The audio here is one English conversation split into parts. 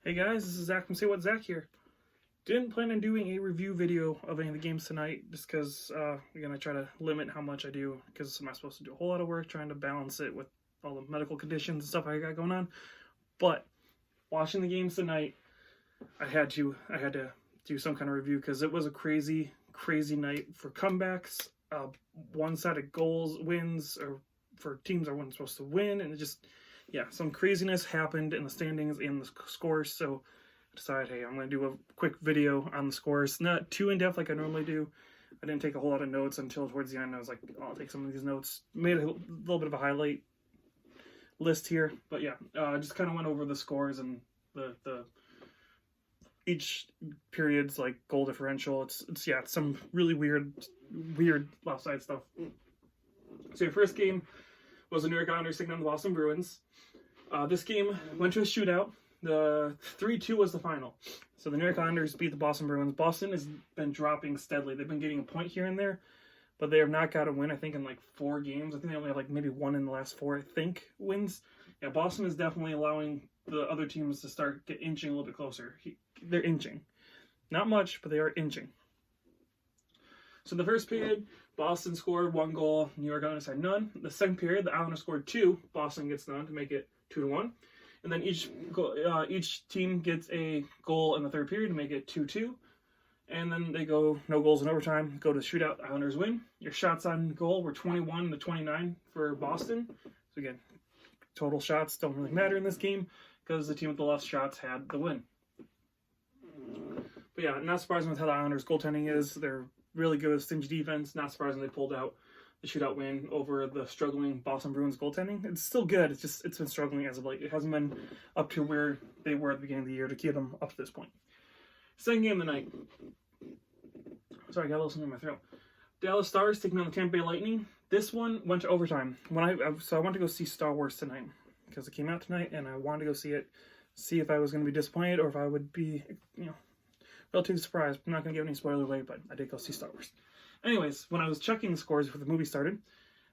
Hey guys, this is Zach from Say What Zach here. Didn't plan on doing a review video of any of the games tonight just because, again, I try to limit how much I do because I'm not supposed to do a whole lot of work trying to balance it with all the medical conditions and stuff I got going on. But watching the games tonight, I had to do some kind of review because it was a crazy night for comebacks, one-sided goals, wins, or for teams that weren't supposed to win, and it just, yeah, some craziness happened in the standings and the scores. So I decided, hey, I'm going to do a quick video on the scores, not too in depth like I normally do. I didn't take a whole lot of notes until towards the end. I was like, I'll take some of these notes. Made a little bit of a highlight list here, but yeah, just kind of went over the scores and the each period's like goal differential. It's some really weird left side stuff. So your first game was the New York Islanders taking on the Boston Bruins. This game went to a shootout. The 3-2 was the final. So the New York Islanders beat the Boston Bruins. Boston has been dropping steadily. They've been getting a point here and there, but they have not got a win, I think, in like 4 games. I think they only have like maybe 1 in the last 4, I think, wins. Yeah, Boston is definitely allowing the other teams to start inching a little bit closer. They're inching. Not much, but they are inching. So the first period, Boston scored 1 goal, New York Islanders had none. The second period, the Islanders scored 2, Boston gets none to make it 2-1. And then each team gets a goal in the third period to make it 2-2. And then they go no goals in overtime, go to shootout, the Islanders win. Your shots on goal were 21-29 for Boston. So again, total shots don't really matter in this game because the team with the less shots had the win. But yeah, not surprising with how the Islanders' goaltending is. They're really good with stingy defense. Not surprising they pulled out the shootout win over the struggling Boston Bruins goaltending. It's still good. It's been struggling as of late. It hasn't been up to where they were at the beginning of the year to keep them up to this point. Second game of the night. Sorry, I got a little something in my throat. Dallas Stars taking on the Tampa Bay Lightning. This one went to overtime. So I went to go see Star Wars tonight because it came out tonight, and I wanted to go see it, see if I was going to be disappointed or if I would be, relatively surprised. I'm not going to give any spoiler away, but I did go see Star Wars. Anyways, when I was checking the scores before the movie started,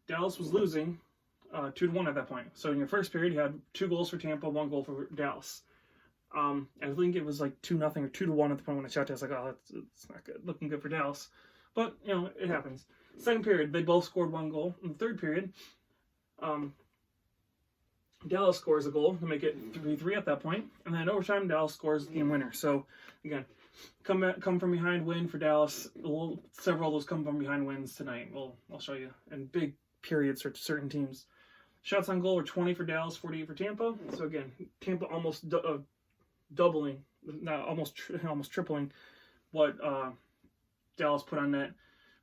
Dallas was losing 2-1 at that point. So in your first period, you had 2 goals for Tampa, 1 goal for Dallas. I think it was like 2-0 or 2-1 at the point when I checked. I was like, oh, it's not good, looking good for Dallas. But, it happens. Second period, they both scored 1 goal. In the third period, Dallas scores a goal to make it 3-3 at that point. And then in overtime, Dallas scores the game winner. So, again, come from behind win for Dallas. Several of those come from behind wins tonight. I'll show you. And big periods for certain teams. Shots on goal were 20 for Dallas, 48 for Tampa. So again, Tampa almost doubling, almost tripling what Dallas put on net.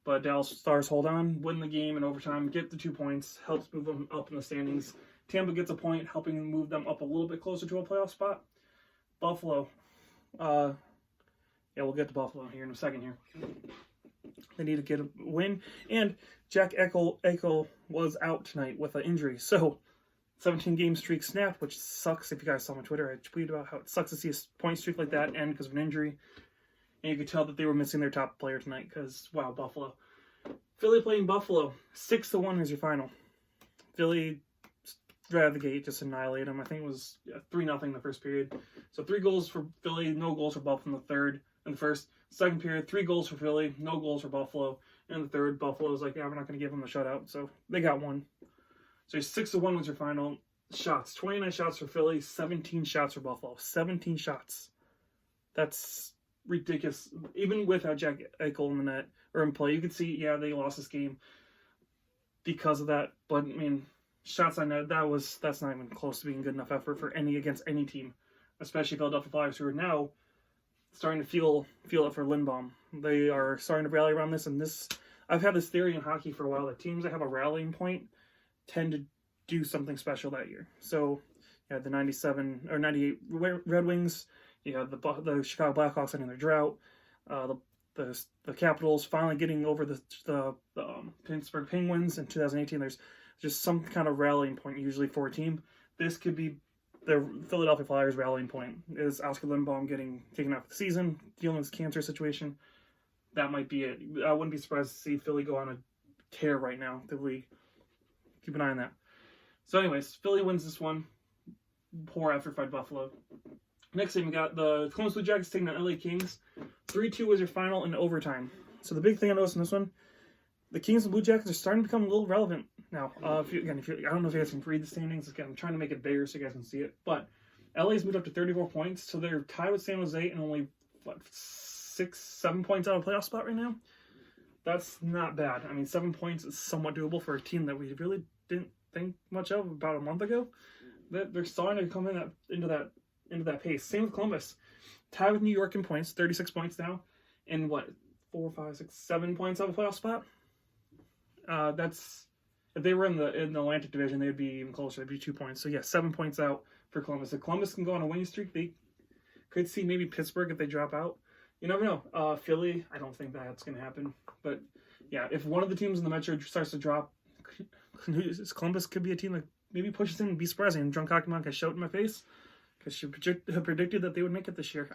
But Dallas Stars hold on, win the game in overtime, get the 2 points, helps move them up in the standings. Tampa gets a point, helping move them up a little bit closer to a playoff spot. Buffalo, we'll get to Buffalo here in a second here. They need to get a win. And Jack Eichel was out tonight with an injury. So, 17-game streak snapped, which sucks. If you guys saw my Twitter, I tweeted about how it sucks to see a point streak like that end because of an injury. And you could tell that they were missing their top player tonight because, wow, Buffalo. Philly playing Buffalo. 6-1 is your final. Philly, right out of the gate, just annihilate them. I think it was 3-0 in the first period. So 3 goals for Philly, no goals for Buffalo in the third. In the first, second period, 3 goals for Philly, no goals for Buffalo. In the third, Buffalo was like, yeah, we're not going to give them a shutout. So they got 1. So 6-1 was your final. Shots, 29 shots for Philly, 17 shots for Buffalo. 17 shots. That's ridiculous. Even without Jack Eichel in the net or in play, you could see, yeah, they lost this game because of that. But I mean, shots on net, that's not even close to being good enough effort for against any team, especially Philadelphia Flyers, who are now starting to feel it for Lindbaum. They are starting to rally around this, and I've had this theory in hockey for a while that teams that have a rallying point tend to do something special that year. So you had the 97 or 98 Red Wings, you had the Chicago Blackhawks ending their drought, the Capitals finally getting over the Pittsburgh Penguins in 2018. There's just some kind of rallying point usually for a team. This could be the Philadelphia Flyers' rallying point. Is Oscar Lindbaum getting taken out for the season, dealing with this cancer situation? That might be it. I wouldn't be surprised to see Philly go on a tear right now, the league. Keep an eye on that. So anyways, Philly wins this one. Poor effort by Buffalo. Next game, we got the Columbus Blue Jackets taking on LA Kings. 3-2 was your final in overtime. So the big thing I noticed in this one, the Kings and Blue Jackets are starting to become a little relevant now. I don't know if you guys can read the standings. Again, I'm trying to make it bigger so you guys can see it. But LA's moved up to 34 points, so they're tied with San Jose and only, 6-7 points out of a playoff spot right now. That's not bad. I mean, 7 points is somewhat doable for a team that we really didn't think much of about a month ago. They're starting to come into that pace. Same with Columbus. Tied with New York in points, 36 points now. And 4, 5, 6, 7 points out of a playoff spot? That's, if they were in the Atlantic Division, they'd be even closer. They'd be 2 points. So yeah, 7 points out for Columbus. If Columbus can go on a winning streak, they could see maybe Pittsburgh if they drop out. You never know. Philly, I don't think that's going to happen. But yeah, if one of the teams in the Metro starts to drop, Columbus could be a team that maybe pushes in and be surprising. And Drunk Hockey Monk has showed in my face because she predicted that they would make it this year.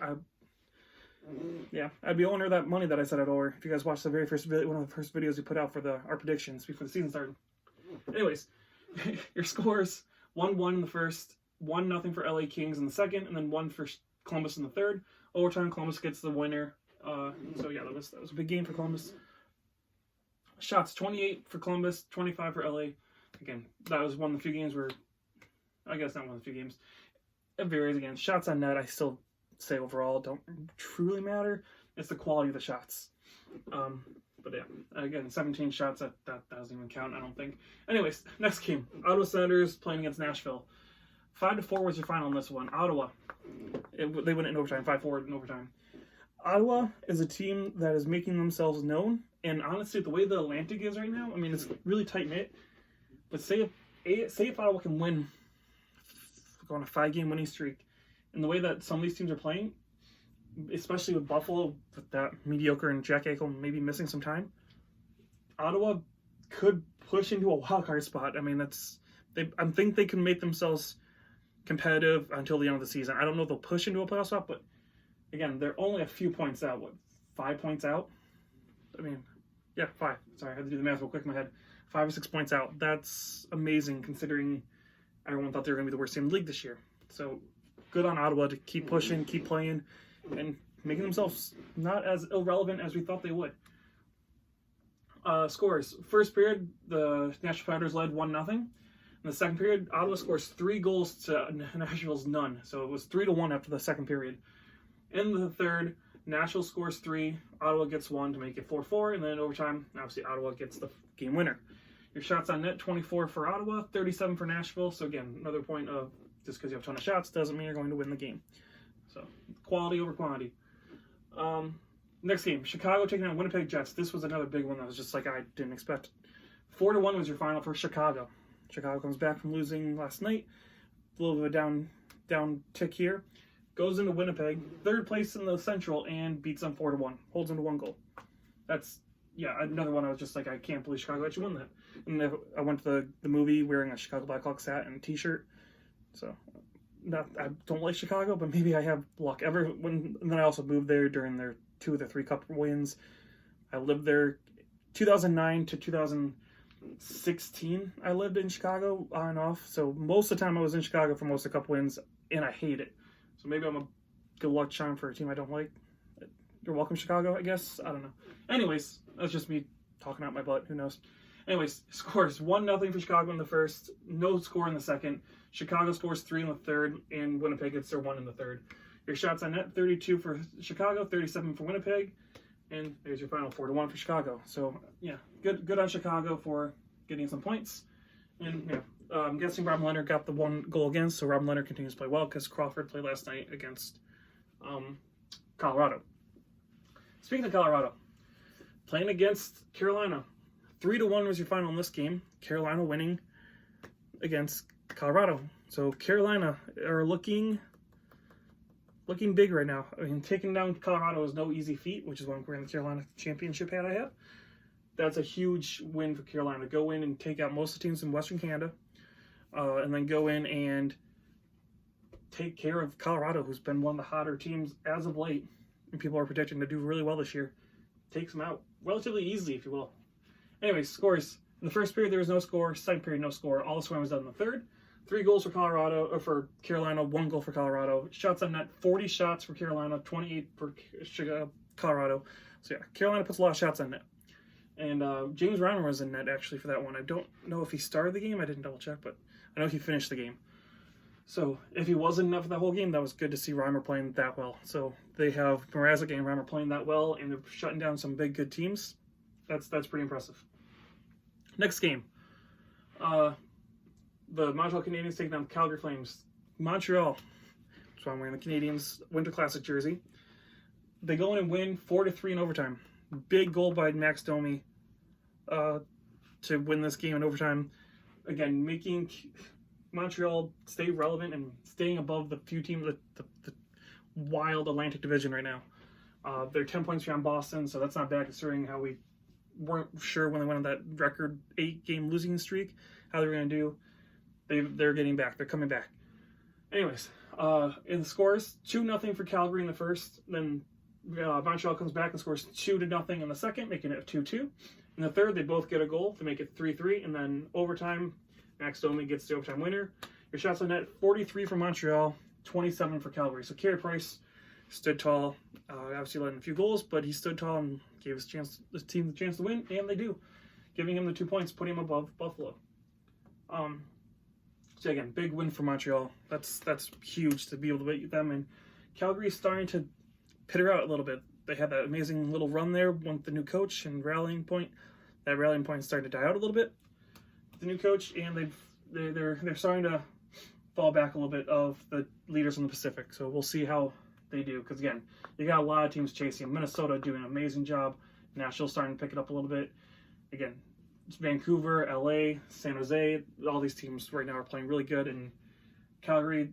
I'd be owing her that money that I said I'd owe her. If you guys watched the very first video, one of the first videos we put out for our predictions before the season started. Anyways, your scores: 1-1 in the first, 1-0 for LA Kings in the second, and then 1 for Columbus in the third. Overtime, Columbus gets the winner. So yeah, that was a big game for Columbus. Shots: 28 for Columbus, 25 for LA. Again, that was one of the few games where, I guess not one of the few games. It varies again. Shots on net, I still say overall don't truly matter. It's the quality of the shots. But yeah, again, 17 shots, that doesn't even count, I don't think. Anyways, next game. Ottawa Senators playing against Nashville. 5-4 was your final in this one. Ottawa, they went in overtime, 5-4 in overtime. Ottawa is a team that is making themselves known, and honestly, the way the Atlantic is right now, I mean, it's really tight-knit. But say if Ottawa can win, go on a 5-game winning streak, and the way that some of these teams are playing, especially with Buffalo, with that mediocre and Jack Eichel maybe missing some time, Ottawa could push into a wild card spot. I mean, I think they can make themselves competitive until the end of the season. I don't know if they'll push into a playoff spot, but again, they're only a few points out. 5 points out? I mean, yeah, 5. Sorry, I had to do the math real quick in my head. 5 or 6 points out. That's amazing considering everyone thought they were going to be the worst team in the league this year. So good on Ottawa to keep pushing, keep playing, and making themselves not as irrelevant as we thought they would. Scores. First period, the Nashville Predators led 1-0. In the second period, Ottawa scores 3 goals to Nashville's none. So it was 3-1 after the second period. In the third, Nashville scores 3, Ottawa gets 1 to make it 4-4, and then in overtime, obviously Ottawa gets the game winner. Your shots on net: 24 for Ottawa, 37 for Nashville. So again, another point of just because you have a ton of shots doesn't mean you're going to win the game. So quality over quantity. Next game, Chicago taking on Winnipeg Jets. This was another big one that was just like I didn't expect. 4-1 was your final for Chicago. Chicago comes back from losing last night. A little bit of a down tick here. Goes into Winnipeg, third place in the Central, and beats them 4-1. Holds them to 1 goal. That's, yeah, another one I was just like, I can't believe Chicago actually won that. And I went to the movie wearing a Chicago Blackhawks hat and a t-shirt. So, I don't like Chicago, but maybe I have luck. And then I also moved there during their 2 of the 3 cup wins. I lived there 2009 to 2016. I lived in Chicago on and off. So most of the time I was in Chicago for most of the cup wins, and I hate it. So maybe I'm a good luck charm for a team I don't like. You're welcome, Chicago, I guess. I don't know. Anyways, that's just me talking out my butt. Who knows? Anyways, scores: 1-0 for Chicago in the first. No score in the second. Chicago scores 3 in the third, and Winnipeg gets their 1 in the third. Your shots on net: 32 for Chicago, 37 for Winnipeg. And there's your final: 4-1 for Chicago. So, yeah, good on Chicago for getting some points. And, yeah. I'm guessing Rob Leonard got the 1 goal against, so Rob Leonard continues to play well because Crawford played last night against Colorado. Speaking of Colorado, playing against Carolina, 3-1 was your final in this game. Carolina winning against Colorado. So Carolina are looking big right now. I mean, taking down Colorado is no easy feat, which is why I'm wearing the Carolina championship hat I have. That's a huge win for Carolina. Go in and take out most of the teams in Western Canada. And then go in and take care of Colorado, who's been one of the hotter teams as of late, and people are predicting to do really well this year. Takes them out relatively easily, if you will. Anyways, scores. In the first period, there was no score. Second period, no score. All the scoring was done in the third. 3 goals for Colorado, or for Carolina, 1 goal for Colorado. Shots on net, 40 shots for Carolina, 28 for Colorado. So yeah, Carolina puts a lot of shots on net. And James Reimer was in net actually for that one. I don't know if he started the game. I didn't double check, but I know he finished the game. So if he wasn't enough for the whole game, that was good to see Reimer playing that well. So they have Mrazek and Reimer playing that well, and they're shutting down some big good teams. That's pretty impressive. Next game, the Montreal Canadiens taking on the Calgary Flames. Montreal, so I'm wearing the Canadiens Winter Classic jersey. They go in and win 4-3 in overtime. Big goal by Max Domi to win this game in overtime. Again, making Montreal stay relevant and staying above the few teams, the wild Atlantic Division right now. They're 10 points behind Boston, so that's not bad considering how we weren't sure when they went on that record 8-game losing streak how they were going to do. They're getting back. They're coming back. Anyways, in the scores, 2-0 for Calgary in the first. Then Montreal comes back and scores 2-0 in the second, making it 2-2. In the third, they both get a goal to make it 3-3. And then overtime, Max Domi gets the overtime winner. Your shots on net, 43 for Montreal, 27 for Calgary. So Carey Price stood tall. Obviously letting a few goals, but he stood tall and gave the team the chance to win, and they do, giving him the 2 points, putting him above Buffalo. So again, big win for Montreal. That's huge to be able to beat them. And Calgary's starting to peter out a little bit. They had that amazing little run there with the new coach and rallying point. That rallying point started to die out a little bit with the new coach, and they're starting to fall back a little bit of the leaders in the Pacific. So we'll see how they do, because again, you got a lot of teams chasing. Minnesota doing an amazing job. Nashville starting to pick it up a little bit. Again, it's Vancouver, LA, San Jose, all these teams right now are playing really good, and Calgary,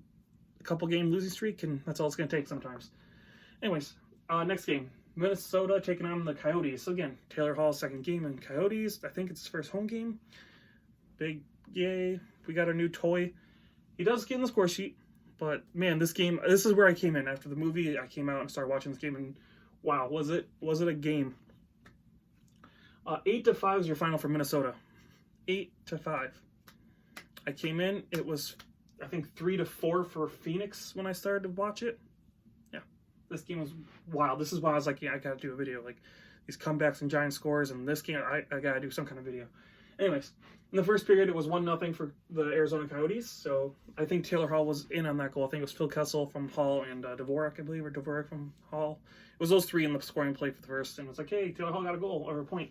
a couple game losing streak, and that's all it's going to take sometimes. Anyways, next game, Minnesota taking on the Coyotes. So again, Taylor Hall's second game in Coyotes. I think it's his first home game. Big yay. We got our new toy. He does get in the score sheet, but man, this is where I came in. After the movie, I came out and started watching this game, and wow, was it a game. 8-5 is your final for Minnesota. 8-5. I came in, it was, I think, 3-4 for Phoenix when I started to watch it. Yeah, this game was wild. This is why I was like, yeah, I gotta do a video. Like, these comebacks and giant scores, and this game, I gotta do some kind of video. Anyways, in the first period, it was 1-0 for the Arizona Coyotes, so I think Taylor Hall was in on that goal. I think it was Phil Kessel from Hall and Dvorak, I believe, or Dvorak from Hall. It was those three in the scoring play for the first, and it was like, hey, Taylor Hall got a goal, or a point.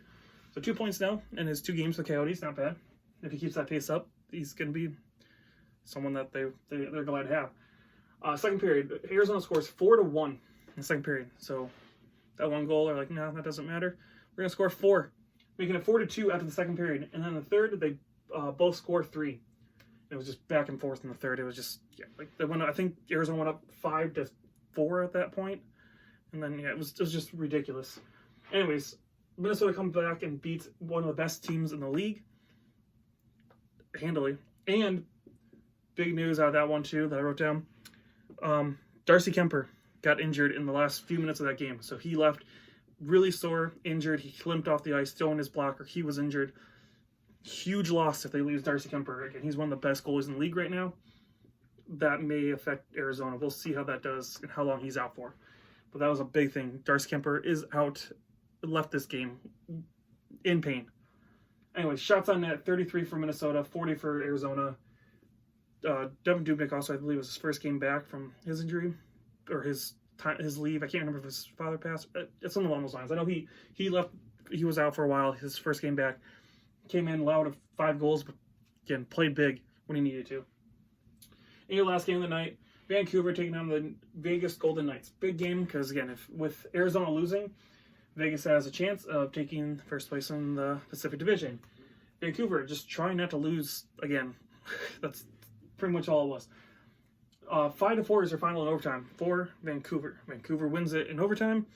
So 2 points now in his 2 games for the Coyotes, not bad. If he keeps that pace up, he's going to be someone that they're glad to have. Second period, Arizona scores 4-1 in the second period. So that one goal, they're like, no, that doesn't matter. We're going to score 4, making it 4-2 after the second period. And then the third, they both score 3. It was just back and forth in the third. It was just, yeah, like they went. I think Arizona went up 5-4 at that point, and then yeah, it was just ridiculous. Anyways, Minnesota comes back and beats one of the best teams in the league handily. And big news out of that one too that I wrote down. Darcy Kemper got injured in the last few minutes of that game, so he left really sore, injured. He limped off the ice, throwing his blocker. He was injured. Huge loss if they lose Darcy Kemper. Again, he's one of the best goalies in the league right now. That may affect Arizona. We'll see how that does and how long he's out for. But that was a big thing. Darcy Kemper is out, left this game in pain. Anyway, shots on net, 33 for Minnesota, 40 for Arizona. Devin Dubnyk also, I believe, was his first game back from his injury or his leave. I can't remember if his father passed. It's something along those lines. I know he left. He was out for a while. His first game back. Came in loud of 5 goals, but again, played big when he needed to. In your last game of the night, Vancouver taking on the Vegas Golden Knights. Big game because, again, with Arizona losing, Vegas has a chance of taking first place in the Pacific Division. Vancouver just trying not to lose again. That's pretty much all it was. 5-4 is their final in overtime for Vancouver. Vancouver wins it in overtime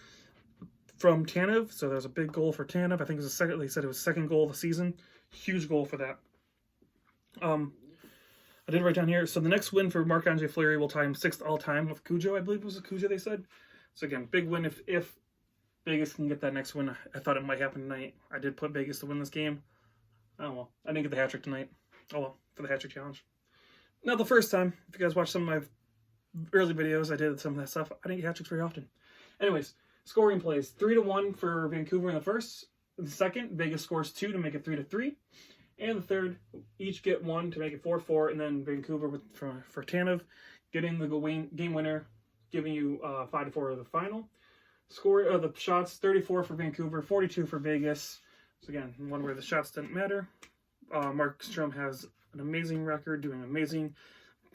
from Tanev, so there's a big goal for Tanev. I think it was second. They said it was second goal of the season. Huge goal for that. I did write down here. So the next win for Marc-Andre Fleury will tie him 6th all time with Cujo. I believe it was Cujo they said. So again, big win if Vegas can get that next win. I thought it might happen tonight. I did put Vegas to win this game. Oh well, I didn't get the hat trick tonight. Oh well, for the hat trick challenge. Not the first time. If you guys watch some of my early videos, I did some of that stuff. I didn't get hat tricks very often. Anyways, scoring plays 3-1 for Vancouver in the first. In the second, Vegas scores 2 to make it 3-3. And the third, each get 1 to make it 4-4. And then Vancouver for Tanev getting the game winner, giving you 5-4 of the final. Score the shots 34 for Vancouver, 42 for Vegas. So again, one where the shots didn't matter. Markstrom has an amazing record, doing amazing.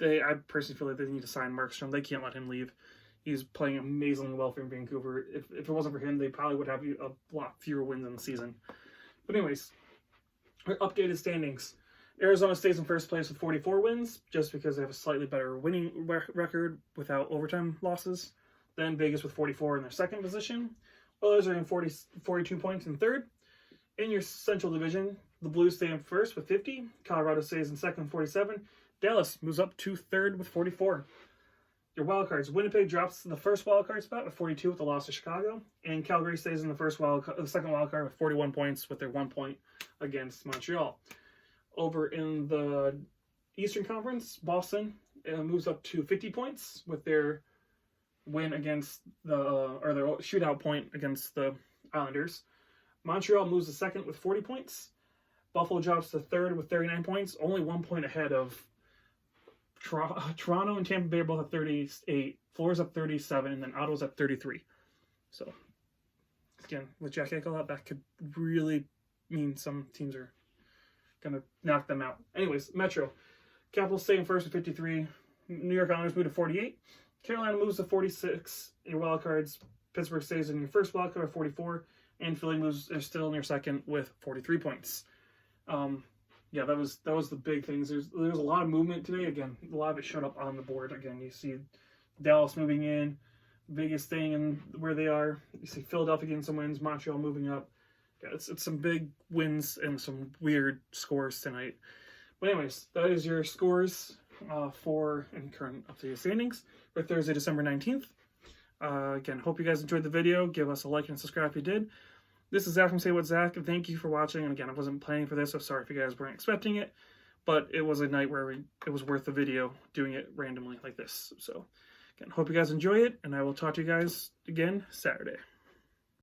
I personally feel like they need to sign Markstrom. They can't let him leave. He's playing amazingly well for Vancouver. If it wasn't for him, they probably would have a lot fewer wins in the season. But anyways, our updated standings. Arizona stays in first place with 44 wins, just because they have a slightly better winning record without overtime losses. Then Vegas with 44 in their second position. Oilers are in 42 points in third. In your Central Division, the Blues stay in first with 50. Colorado stays in second with 47. Dallas moves up to third with 44. Your wildcards. Winnipeg drops to the first wildcard spot with 42 with the loss to Chicago. And Calgary stays in the second wildcard with 41 points with their 1 point against Montreal. Over in the Eastern Conference, Boston moves up to 50 points with their win against their shootout point against the Islanders. Montreal moves to second with 40 points. Buffalo drops to third with 39 points, only 1 point ahead of Toronto and Tampa Bay are both at 38. Florida's up 37, and then Ottawa's at 33. So, again, with Jack Eichel out, that could really mean some teams are going to knock them out. Anyways, Metro. Capitals stay in first with 53. New York Islanders move to 48. Carolina moves to 46. Your wild cards. Pittsburgh stays in your first wild card with 44. And Philly is still in your second with 43 points. Yeah, that was the big things. There's a lot of movement today. Again, a lot of it showed up on the board. Again, you see Dallas moving in, Vegas staying in where they are. You see Philadelphia getting some wins, Montreal moving up. Yeah, it's some big wins and some weird scores tonight. But anyways, that is your scores for and current updated standings for Thursday, December 19th. Again, hope you guys enjoyed the video. Give us a like and subscribe if you did. This is Zach from Say What Zach, and thank you for watching. And again, I wasn't planning for this, so sorry if you guys weren't expecting it. But it was a night where it was worth the video doing it randomly like this. So, again, hope you guys enjoy it, and I will talk to you guys again Saturday.